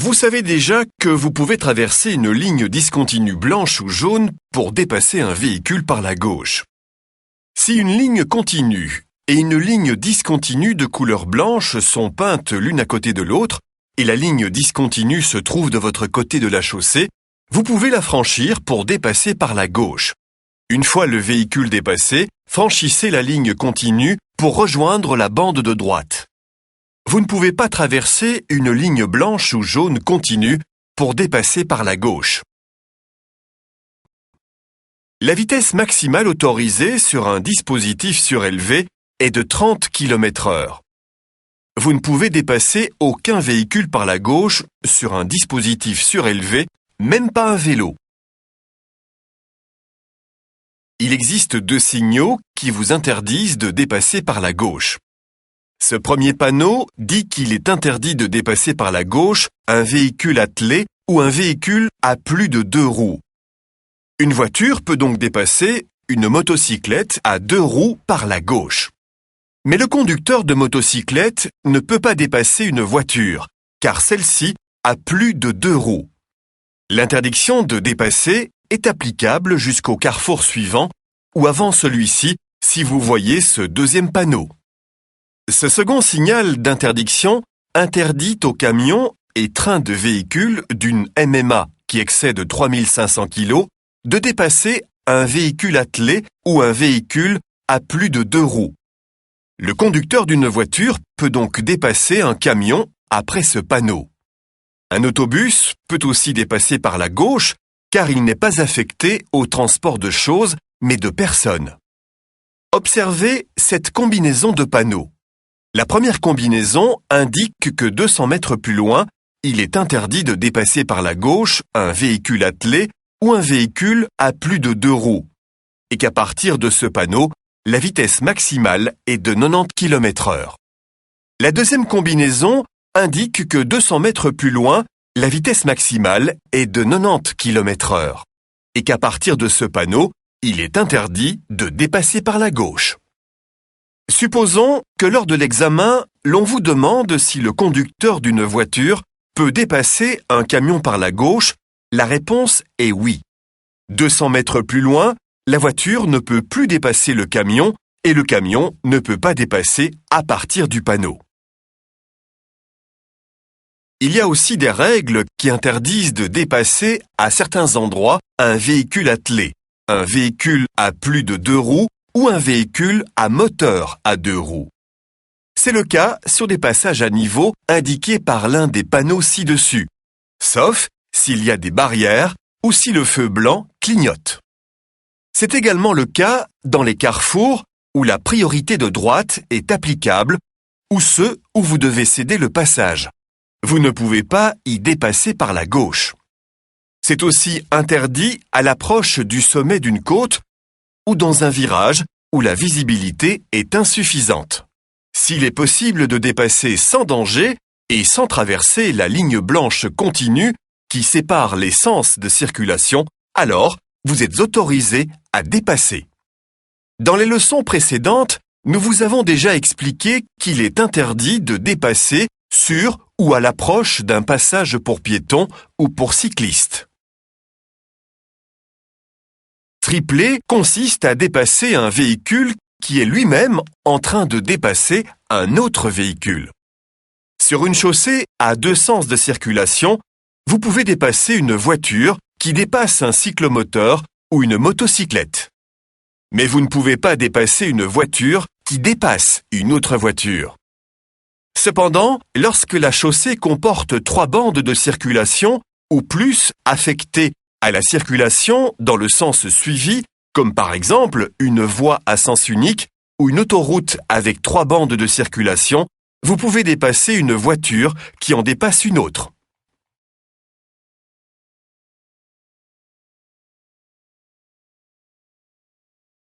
Vous savez déjà que vous pouvez traverser une ligne discontinue blanche ou jaune pour dépasser un véhicule par la gauche. Si une ligne continue et une ligne discontinue de couleur blanche sont peintes l'une à côté de l'autre, et la ligne discontinue se trouve de votre côté de la chaussée, vous pouvez la franchir pour dépasser par la gauche. Une fois le véhicule dépassé, franchissez la ligne continue pour rejoindre la bande de droite. Vous ne pouvez pas traverser une ligne blanche ou jaune continue pour dépasser par la gauche. La vitesse maximale autorisée sur un dispositif surélevé est de 30 km/h. Vous ne pouvez dépasser aucun véhicule par la gauche sur un dispositif surélevé, même pas un vélo. Il existe 2 signaux qui vous interdisent de dépasser par la gauche. Ce premier panneau dit qu'il est interdit de dépasser par la gauche un véhicule attelé ou un véhicule à plus de 2 roues. Une voiture peut donc dépasser une motocyclette à 2 roues par la gauche. Mais le conducteur de motocyclette ne peut pas dépasser une voiture, car celle-ci a plus de 2 roues. L'interdiction de dépasser est applicable jusqu'au carrefour suivant ou avant celui-ci si vous voyez ce deuxième panneau. Ce second signal d'interdiction interdit aux camions et trains de véhicules d'une MMA qui excède 3500 kg de dépasser un véhicule attelé ou un véhicule à plus de 2 roues. Le conducteur d'une voiture peut donc dépasser un camion après ce panneau. Un autobus peut aussi dépasser par la gauche car il n'est pas affecté au transport de choses mais de personnes. Observez cette combinaison de panneaux. La première combinaison indique que 200 mètres plus loin, il est interdit de dépasser par la gauche un véhicule attelé ou un véhicule à plus de 2 roues, et qu'à partir de ce panneau, la vitesse maximale est de 90 km/h. La deuxième combinaison indique que 200 mètres plus loin, la vitesse maximale est de 90 km/h, et qu'à partir de ce panneau, il est interdit de dépasser par la gauche. Supposons que lors de l'examen, l'on vous demande si le conducteur d'une voiture peut dépasser un camion par la gauche. La réponse est oui. 200 mètres plus loin, la voiture ne peut plus dépasser le camion et le camion ne peut pas dépasser à partir du panneau. Il y a aussi des règles qui interdisent de dépasser à certains endroits un véhicule attelé, un véhicule à plus de 2 roues ou un véhicule à moteur à 2 roues. C'est le cas sur des passages à niveau indiqués par l'un des panneaux ci-dessus, sauf s'il y a des barrières ou si le feu blanc clignote. C'est également le cas dans les carrefours où la priorité de droite est applicable ou ceux où vous devez céder le passage. Vous ne pouvez pas y dépasser par la gauche. C'est aussi interdit à l'approche du sommet d'une côte ou dans un virage où la visibilité est insuffisante. S'il est possible de dépasser sans danger et sans traverser la ligne blanche continue qui sépare les sens de circulation, alors vous êtes autorisé à dépasser. Dans les leçons précédentes, nous vous avons déjà expliqué qu'il est interdit de dépasser sur ou à l'approche d'un passage pour piétons ou pour cyclistes. Tripler consiste à dépasser un véhicule qui est lui-même en train de dépasser un autre véhicule. Sur une chaussée à 2 sens de circulation, vous pouvez dépasser une voiture qui dépasse un cyclomoteur ou une motocyclette. Mais vous ne pouvez pas dépasser une voiture qui dépasse une autre voiture. Cependant, lorsque la chaussée comporte 3 bandes de circulation ou plus affectées à la circulation dans le sens suivi, comme par exemple une voie à sens unique ou une autoroute avec 3 bandes de circulation, vous pouvez dépasser une voiture qui en dépasse une autre.